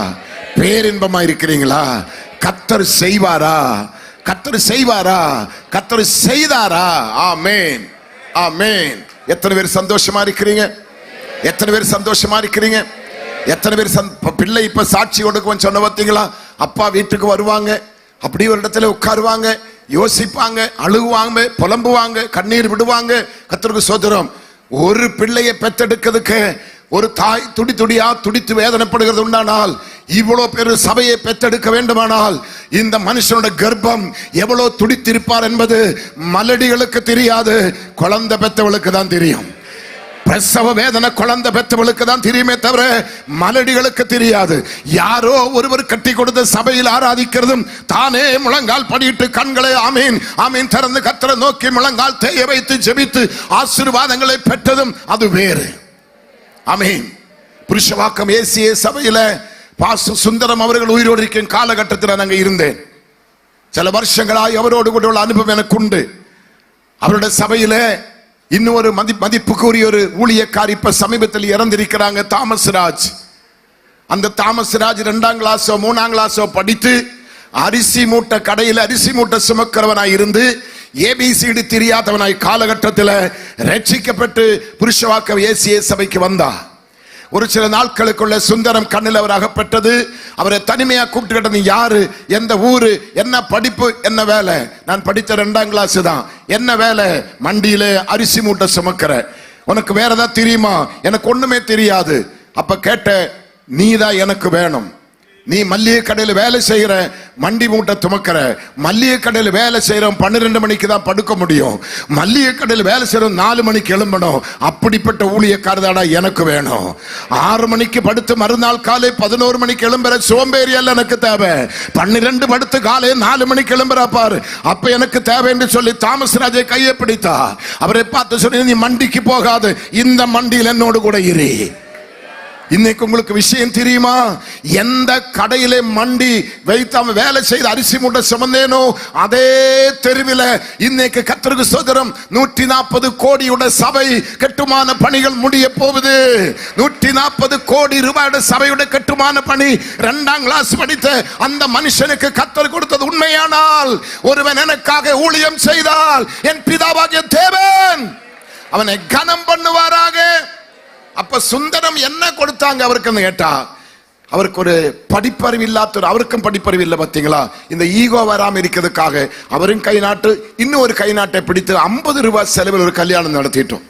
பேரின்பமா இருக்கிறீங்களா? கர்த்தர் செய்வாரா? கர்த்தர் செய்வாரா? கர்த்தர் செய்தாரா? ஆமென், ஆமென். எத்தனை பேர் சந்தோஷமா இருக்கிறீங்க? எத்தனை பேர் சந்தோஷமா இருக்கிறீங்க? எத்தனை பேர் பிள்ளை இப்ப சாட்சி கொடுக்குவோம் சொன்ன பார்த்தீங்களா? அப்பா வீட்டுக்கு வருவாங்க, அப்படி ஒரு இடத்துல உட்காருவாங்க, யோசிப்பாங்க, அழுகுவாங்க, புலம்புவாங்க, கண்ணீர் விடுவாங்க. கர்த்தருக்கு ஸ்தோத்திரம். ஒரு பிள்ளையை பெற்றெடுக்கிறதுக்கு ஒரு தாய் துடி துடியா துடித்து வேதனைப்படுகிறது உண்டானால், இவ்வளவு பெரு சபையை பெற்றெடுக்க வேண்டுமானால் இந்த மனுஷனோட கர்ப்பம் எவ்வளவு துடித்திருப்பார் என்பது மலடிகளுக்கு தெரியாது, குழந்தை பெற்றவளுக்கு தான் தெரியும். பிரசவ வேதனை குழந்தை பெற்றவளுக்கு தான் தெரியுமே தவிர மலடிகளுக்கு தெரியாது. யாரோ ஒருவர் கட்டி கொடுத்த சபையில் ஆராதிக்கிறதும், தானே முழங்கால் படியிட்டு கண்களை ஆமீன் ஆமீன் திறந்து கர்த்தரை நோக்கி முழங்கால் தேய வைத்து ஜெபித்து ஆசீர்வாதங்களை பெற்றதும் அது வேறு. ஆமீன். புருஷவாக்கம் ஏசிய சபையில பாஸ்டர் சுந்தரம் அவர்கள் உயிரோடு இருக்கும் காலகட்டத்தில் நான் அங்க இருந்தேன். சில வருஷங்களாய் அவரோடு கூட உள்ள அனுபவம் எனக்கு உண்டு. அவருடைய சபையில இன்னொரு மதிப்புக்குரிய ஒரு ஊழியக்காரி இப்ப சமீபத்தில் இறந்திருக்கிறாங்க, தாமஸ் ராஜ். அந்த தாமஸ் ராஜ் 2ஆம் கிளாஸோ 3ஆம் கிளாஸோ படித்து அரிசி மூட்டை கடையில் அரிசி மூட்டை சுமக்கிறவனாய் இருந்து ஏபிசிடி தெரியாதவனாய் காலகட்டத்தில் ரட்சிக்கப்பட்டு புருஷவாக்க ஏசிய சபைக்கு வந்தா. ஒரு சில நாட்களுக்குள்ள சுந்தரம் கண்ணில் அவர் அகப்பட்டது. அவரை தனிமையா கூப்பிட்டு, நீ யாரு, எந்த ஊரு, என்ன படிப்பு, என்ன வேலை? நான் படித்த 2ஆம் கிளாஸ் தான். என்ன வேலை? மண்டியில அரிசி மூட்டை சுமக்கிற. உனக்கு வேற ஏதாவது தெரியுமா? எனக்கு ஒண்ணுமே தெரியாது. அப்ப கேட்ட, நீதான் எனக்கு வேணும். நீ மல்லிகை கடையில் வேலை செய்கிற, மண்டி மூட்டை துமக்கிற. மல்லிகை கடையில் வேலை செய்யறோம் 12 மணிக்கு தான் படுக்க முடியும். மல்லிகை கடையில் வேலை செய்யறோம் 4 மணிக்கு எழும்பணும். அப்படிப்பட்ட ஊழியக்காரதாடா எனக்கு வேணும். 6 மணிக்கு படுத்து மறுநாள் காலை 11 மணிக்கு எழும்புற சோம்பேறி அல்ல எனக்கு தேவை. 12 படுத்து காலை 4 மணிக்கு எழும்புறா பாரு, அப்ப எனக்கு தேவை என்று சொல்லி தாமஸ் ராஜை கையை பிடித்தா. அவரை பார்த்து சொல்லி, நீ மண்டிக்கு போகாது, இந்த மண்டியில் என்னோடு கூட இரு. இன்னைக்கு உங்களுக்கு விஷயம் தெரியுமா? எந்த கடையிலே மண்டி வைத்து அவன் வேலை செய்து அரிசி மூட்டை சுமந்தேனோ அதே தெருவில் இன்னைக்கு கர்த்தருக்கு ஸ்தோத்திரம் 140 கோடியோட சபை கட்டுமான பணிகள் முடிய போகுது. 140 கோடி ரூபாயோட சபையோட கட்டுமான பணி 2ஆம் கிளாஸ் படித்த அந்த மனுஷனுக்கு கர்த்தர் கொடுத்தது உண்மையானால், ஒருவன் எனக்காக ஊழியம் செய்தால் என் பிதாவாகிய தேவன் அவனை கனம் பண்ணுவாராக. அப்ப சுந்தரம் என்ன கொடுத்தாங்க அவருக்கு கேட்டா, அவருக்கு ஒரு படிப்பறிவு இல்லாத, அவருக்கும் படிப்பறிவு இல்லை பாத்தீங்களா? இந்த ஈகோ வராம இருக்கிறதுக்காக அவரும் கை நாட்டு, இன்னும் ஒரு கை நாட்டை பிடித்து 50 ரூபாய் செலவில் ஒரு கல்யாணம் நடத்திட்டோம்.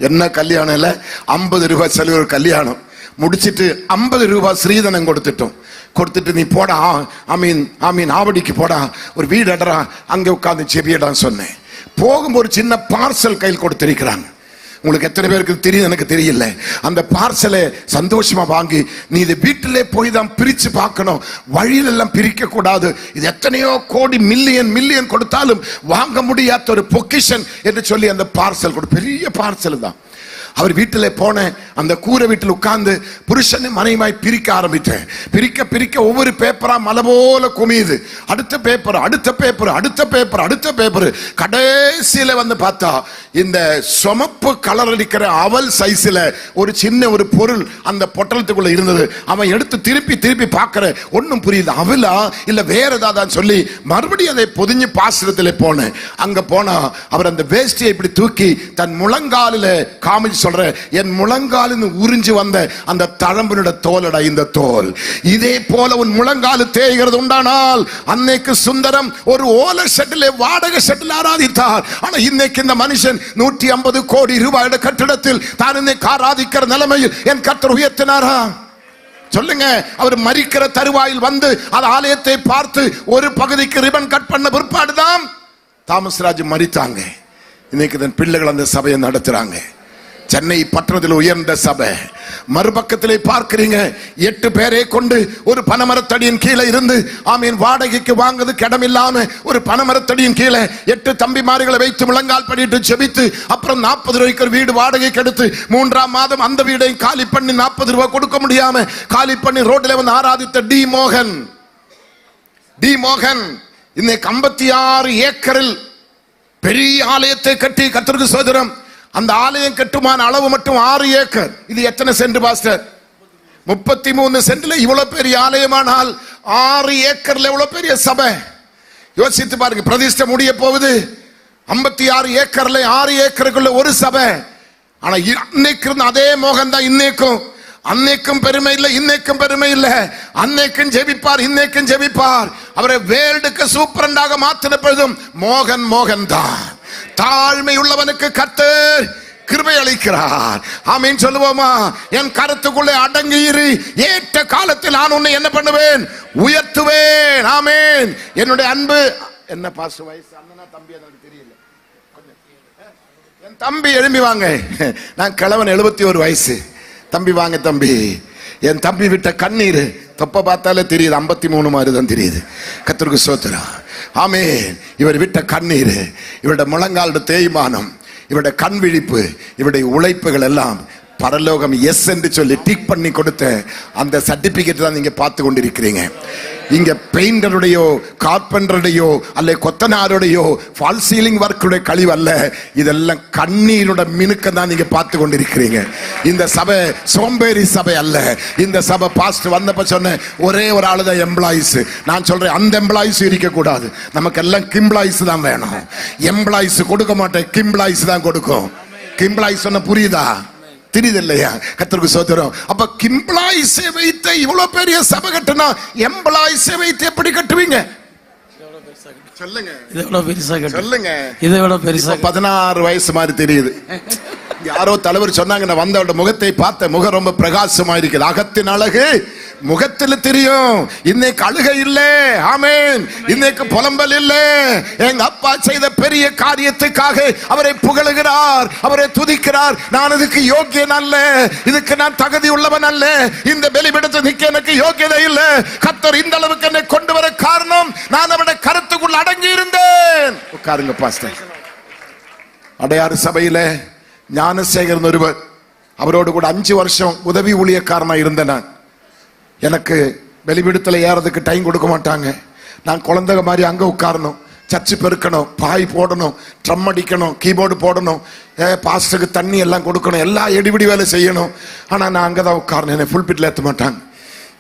என்ன கல்யாணம் இல்ல, 50 ரூபாய் செலவில் ஒரு கல்யாணம் முடிச்சிட்டு 50 ரூபாய் ஸ்ரீதனம் கொடுத்துட்டோம். கொடுத்துட்டு நீ போடா, ஆமீன் ஆவடிக்கு போடா, ஒரு வீடு அடரா, அங்க உட்கார்ந்து செபியடான்னு சொன்னேன். போகும்போது ஒரு சின்ன பார்சல் கையில் கொடுத்திருக்கிறாங்க. உங்களுக்கு எத்தனை பேருக்கு தெரியும் எனக்கு தெரியல. அந்த பார்சலை சந்தோஷமா வாங்கி, நீ இதை வீட்டிலே போய் தான் பிரிச்சு பார்க்கணும், வழியில எல்லாம் பிரிக்க கூடாது. இது எத்தனையோ கோடி மில்லியன் கொடுத்தாலும் வாங்க முடியாத ஒரு பொக்கிஷன் என்று சொல்லி அந்த பார்சல் கொடு. பெரிய பார்சல் தான். அவர் வீட்டில் போன அந்த கூரை வீட்டில் உட்கார்ந்து புருஷனை மனைவியாய் பிரிக்க ஆரம்பித்தேன். பிரிக்க ஒவ்வொரு பேப்பரா மலை போல குமியுது. அடுத்த பேப்பர் கடைசியில வந்து பார்த்தா இந்த சொமப்பு கலர் அடிக்கிற அவல் சைஸ்ல ஒரு சின்ன ஒரு பொருள் அந்த பொட்டலத்துக்குள்ள இருந்தது. அவன் எடுத்து திருப்பி பார்க்கிற, ஒன்னும் புரியுது, அவலா இல்ல வேற ஏதாவது சொல்லி மறுபடியும் அதை பொதிஞ்சு பாசுரத்தில் போனேன். அங்க போனா அவர் அந்த வேஷ்டியை இப்படி தூக்கி தன் முழங்காலில காமிச்சு சொல்ற, என் முழங்காலின் உறிஞ்சு வந்த அந்த தழம்பினோட தோலடா இந்த தோல். இதே போல உன் முழங்காலு தேய்கிறது உண்டானால், அன்னைக்கு சுந்தரம் ஒரு ஓலை ஷெட்டிலே வாடகை ஷெட்டில் ஆராதித்தார். ஆனா இன்னைக்கு இந்த மனுஷன் 150 கோடி ரூபாயோட கட்டிடத்தில் தான் இன்னைக்கு ஆராதிக்கிற நிலைமையில் என் கர்த்தர் உயர்த்தினாரா? சொல்லுங்க. அவர் மரிக்கிற தருவாயில் வந்து அந்த ஆலயத்தை பார்த்து ஒரு பகுதிக்கு ரிபன் கட் பண்ண பிற்பாடுதான் தாமஸ் ராஜ் மரித்தாங்க. இன்னைக்கு தன் பிள்ளைகள் அந்த சபையை நடத்துறாங்க. சென்னை பட்டணத்தில் உயர்ந்த சபை. மறுபக்கத்திலே பார்க்கிறீங்க, 8 பேரை கொண்டு ஒரு பனமரத்தடியின் கீழே இருந்து வாடகைக்கு வாங்குறதுக்கு இடம் இல்லாம ஒரு பனமரத்தடியின் கீழே 8 தம்பிமார்களை வைத்து முழங்கால் பண்ணிட்டு ஜெபித்து, அப்புறம் 40 ரூபாய்க்கு ஒரு வீடு வாடகைக்கு எடுத்து 3ஆம் மாதம் அந்த வீடை காலி பண்ணி 40 ரூபாய் கொடுக்க முடியாம காலி பண்ணி ரோட்ல வந்து ஆராதித்த டி மோகன் இன்னைக்கு 56 ஏக்கரில் பெரிய ஆலயத்தை கட்டி கர்த்தருக்கு ஸ்தோத்திரம். அந்த ஆலயம் கட்டுமான அளவு மட்டும் 6 ஏக்கர். இது எத்தனை சென்ட் பாஸ்டர்? 33 சென்ட்ல இவ்வளவு பெரிய ஆலயமானால் 6 ஏக்கர்ல எவ்வளவு பெரிய சபை. யோசித்து பாருங்க. பிரதிஷ்டை முடிய போகுது. 56 ஏக்கர்ல 6 ஏக்கருக்குள்ள ஒரு சபை. ஆனா இன்னைக்கு இருந்த அதே மோகன் தான் இன்னைக்கும். அன்னைக்கும் பெருமை இல்லை, இன்னைக்கும் பெருமை இல்லை. அன்னைக்கும் ஜெபிப்பார், இன்னைக்கும் ஜெபிப்பார். அவரை வேர்ல்டுக்கு சூப்பரண்டாக மாற்றின பொழுதும் மோகன் தான். தாழ்மை உள்ளவனுக்கு கர்த்தர் கிருபை அளிக்கிறார். ஆமீன் சொல்லுவோமா? என் கருத்துக்குள்ளே அடங்கி இரு, ஏற்ற காலத்தில் நான் உன்னை என்ன பண்ணுவேன்? உயர்த்துவேன். ஆமீன். என்னுடைய அன்பு என்ன பாச வயசு அண்ணனா தம்பி எனக்கு தெரியல. என் தம்பி எழும்பி வாங்க. நான் கிழவன் 71 வயசு. தம்பி வாங்க தம்பி. என் தம்பி விட்ட கண்ணீர் தொப்ப பார்த்தாலே தெரியுது, 53 மாதிரி தான் தெரியுது. கர்த்தருக்கு ஸ்தோத்திரம். ஆமென். இவர் விட்ட கண்ணீர், இவருடைய முழங்கால் தேய்மானம், இவருடைய கண் விழிப்பு, இவருடைய உழைப்புகள் எல்லாம் பரலோகம் எஸ் என்று சொல்லி டிக் பண்ணி கொடுத்த அந்த சர்டிபிகேட் தான் நீங்க பார்த்து கொண்டிருக்கிறீங்க. இங்க பெயிண்டருடையோ கார்பெண்டருடையோ அல்ல கொத்தனாருடையோ ஃபால் சீலிங் ஒர்க்குடைய கழிவு அல்ல. இதெல்லாம் கண்ணீரோட மினுக்க தான் நீங்க பார்த்து கொண்டிருக்கிறீங்க. இந்த சபை சோம்பேறி சபை அல்ல. இந்த சபை பாஸ்டர் வந்தப்ப சொன்ன ஒரே ஒரு ஆளு தான் எம்ப்ளாயிஸ். நான் சொல்றேன் அந்த எம்ப்ளாயிஸ் இருக்க கூடாது. நமக்கு எல்லாம் கிம்ப்ளாயிஸ் தான் வேணும். எம்ப்ளாயிஸ் கொடுக்க மாட்டேன், கிம்ப்ளாயிஸ் தான் கொடுக்கும். கிம்ப்ளாயிஸ் சொன்ன புரியுதா? தெரியுது இல்லையா? கர்த்தருக்கு ஸ்தோத்திரம். அப்ப கிம்ப்ளாயிஸை வைத்து இவ்வளவு பெரிய சபை கட்டினா எம்ப்ளாயிஸை வைத்து எப்படி கட்டுவீங்க? சொல்லுங்க. சொல்லுங்க. இதை விட பெருசா 16 வயசு மாதிரி தெரியுது. யாரோ தலைவர் சொன்னாங்க, நான் வந்தவட முகத்தை பார்த்த முகம் ரொம்ப பிரகாசமா இருக்குது. அகத்தின் அழகு முகத்தில் தெரியும். இன்னைக்கு அழுகை இல்ல. ஆமென். இன்னைக்கு புலம்பல் இல்ல. எங்க அப்பா செய்த பெரிய காரியத்துக்காக அவரை புகழுகிறார், அவரை துதிக்கிறார். நான் இதுக்கு யோக்கியன் அல்ல, இதுக்கு நான் தகுதி உள்ளவன் அல்ல, இந்த பலிபீடத்தில் நிக்க எனக்கு யோக்கியதை இல்ல. கர்த்தர் இந்த அளவுக்கு என்னை கொண்டு வர காரணம் நான் அவருடைய கருத்துக்குள் அடங்கி இருந்தேன். உட்காருங்க பாஸ்டர். அடையாறு சபையில ஞானசேகரன் ஒருவர், அவரோடு கூட 5 வருஷம் உதவி ஊழியக்காரனா இருந்தேன். நான் எனக்கு வெளிவிடத்துல ஏறதுக்கு டைம் கொடுக்க மாட்டாங்க. நான் குழந்தை மாதிரி அங்க உட்காரணும், சர்ச்சு பெருக்கணும், பாய் போடணும், ட்ரம் அடிக்கணும், கீபோர்டு போடணும், பாஸ்டருக்கு தண்ணி எல்லாம் கொடுக்கணும், எல்லாம் எடுபிடி வேலை செய்யணும். ஆனா நான் அங்கதான் உட்காரணும். என்னை ஃபுல் பிட்ல ஏற்ற மாட்டாங்க.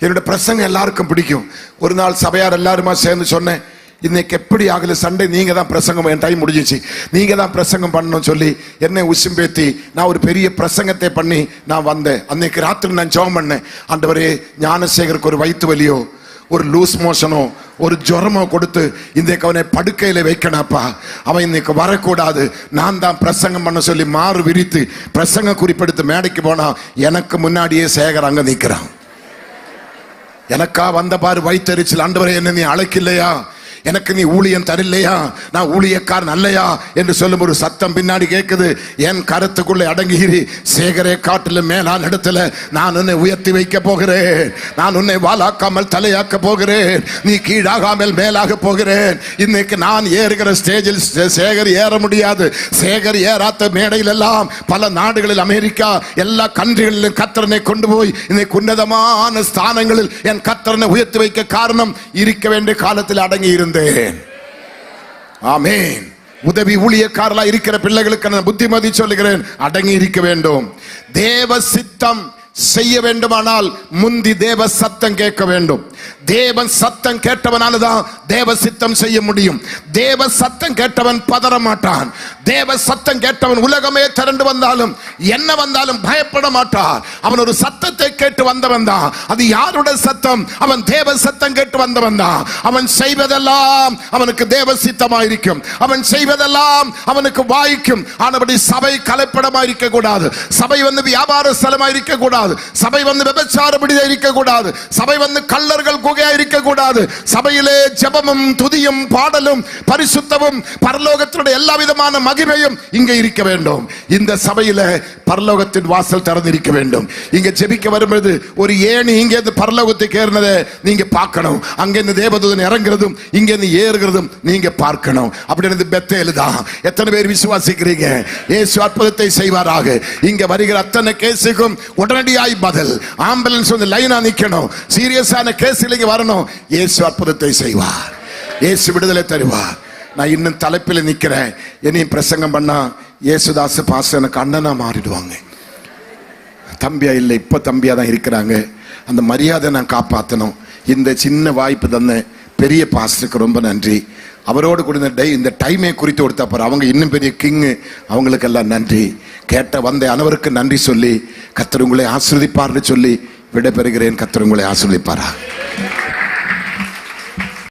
என்னோட பிரசங்கம் எல்லாருக்கும் பிடிக்கும். ஒரு நாள் சபையார் எல்லாருமா சேர்ந்து சொன்னேன், இன்னைக்கு எப்படி ஆகல சண்டே நீங்க தான் பிரசங்கம், என் டைம் முடிஞ்சிச்சு, நீங்க தான் பிரசங்கம் பண்ணணும் சொல்லி என்னை உசும்பேத்தி நான் ஒரு பெரிய பிரசங்கத்தை பண்ணி நான் வந்தேன். அன்னைக்கு ராத்திரி நான் ஜெபம் பண்ணேன், ஆண்டவரே ஞானசேகருக்கு ஒரு வயிற்று வலியோ ஒரு லூஸ் மோஷனோ ஒரு ஜுரமோ கொடுத்து இன்றைக்கு அவனை படுக்கையில வைக்கணப்பா, அவன் இன்னைக்கு வரக்கூடாது, நான் தான் பிரசங்கம் பண்ண சொல்லி மாறு விரித்து பிரசங்க குறிப்பெடுத்து மேடைக்கு போனா எனக்கு முன்னாடியே சேகர் அங்க நிற்கிறான். எனக்கா வந்த பாரு வயிற்றறிச்சல். ஆண்டவரே என்ன நீ அழைக்கலையா, எனக்கு நீ ஊழியம் தரலையா, நான் ஊழியக்காரன் அல்லையா என்று சொல்லும் ஒரு சத்தம் பின்னாடி கேட்குது. என் கருத்துக்குள்ளே அடங்குகிறி, சேகரே காட்டில மேலான இடத்துல நான் உன்னை உயர்த்தி வைக்க போகிறேன், நான் உன்னை வாலாக்காமல் தலையாக்க போகிறேன், நீ கீழாகாமல் மேலாக போகிறேன். இன்னைக்கு நான் ஏறுகிற ஸ்டேஜில் சேகர் ஏற முடியாது. சேகர் ஏறாத்த மேடையில் எல்லாம் பல நாடுகளில், அமெரிக்கா எல்லா கண்ட்ரிகளிலும் கர்த்தரனை கொண்டு போய் இன்னைக்கு உன்னதமான ஸ்தானங்களில் என் கர்த்தரனை உயர்த்தி வைக்க காரணம் இருக்க வேண்டிய காலத்தில் அடங்கி இருந்தேன். ஆமென். உதவி ஊழியக்காரலா இருக்கிற பிள்ளைகளுக்கு நான் புத்திமதி சொல்லுகிறேன், அடங்கி இருக்க வேண்டும். தேவ சித்தம் செய்ய வேண்டுமானால் முந்தி தேவ சத்தம் கேட்க வேண்டும். தேவன் சத்தம் கேட்டவனாலதான் தேவ சித்தம் செய்ய முடியும். தேவ சத்தம் கேட்டவன் பதற மாட்டான். தேவ சத்தம் கேட்டவன் உலகமே திரண்டு வந்தாலும் என்ன வந்தாலும் பயப்பட மாட்டான். அவன் ஒரு சத்தத்தை கேட்டு வந்தவன் தான். அது யாருடைய சத்தம்? அவன் தேவ சத்தம் கேட்டு வந்தவன் தான். அவன் செய்வதெல்லாம் அவனுக்கு தேவ சித்தமாயிருக்கும். அவன் செய்வதெல்லாம் அவனுக்கு வாய்க்கும். ஆனபடி சபை கலப்படமா இருக்க கூடாது. சபை வந்து வியாபார ஸ்தலமா இருக்க கூடாது. சபை வந்து விபச்சாரப்படியா இருக்க கூடாது. சபை வந்து கள்ளர்கள் குகையா இருக்க கூடாது. சபையிலே ஜெபமும் துதியும் பாடலும் பரிசுத்தமும் பரலோகத்தினுடைய எல்லா விதமான மகிமையும் இங்கே இருக்க வேண்டும். இந்த சபையில பரலோகத்தின் வாசல் திறந்திருக்க வேண்டும். இங்க ஜெபிக்க வரும்போது ஒரு ஏணி இங்கே பரலோகத்துக்கு ஏறினதை நீங்க பார்க்கணும். அங்க இந்த தேவதூதன் இறங்குறதும் இங்க இருந்து ஏறுகிறதும் நீங்க பார்க்கணும். அப்படி பெத்தேல் தான். எத்தனை பேர் விசுவாசிக்கிறீங்க? இயேசு அற்புதத்தை செய்வாராக. இங்க வருகிற அத்தனை கேஸுக்கும் உடனடியாய் பதில். ஆம்புலன்ஸ் வந்து லைனா நிக்கணும். சீரியஸான கேஸில் இங்க வரணும். இயேசு அற்புதத்தை செய்வார். இயேசு விடுதலை தருவார். நான் இன்னும் தலைப்பில் நிக்கிறேன். என்னையும் பிரசங்கம் பண்ணா இயேசுதாஸ் பாஸ்டர் எனக்கு அண்ணனா மாறிடுவாங்க. தம்பியா இல்லை, இப்ப தம்பியா தான் இருக்கிறாங்க. அந்த மரியாதை நான் காப்பாற்றணும். இந்த சின்ன வாய்ப்பு தந்த பெரிய பாஸ்டருக்கு ரொம்ப நன்றி. அவரோடு கூட இந்த டைமை குறித்து கொடுத்தப்பார். அவங்க இன்னும் பெரிய கிங்கு. அவங்களுக்கெல்லாம் நன்றி. கேட்ட வந்த அனைவருக்கு நன்றி சொல்லி கர்த்தர் உங்களை ஆசீர்வதிப்பார்னு சொல்லி விடைபெறுகிறேன். கர்த்தர் உங்களை ஆசீர்வதிப்பாரா.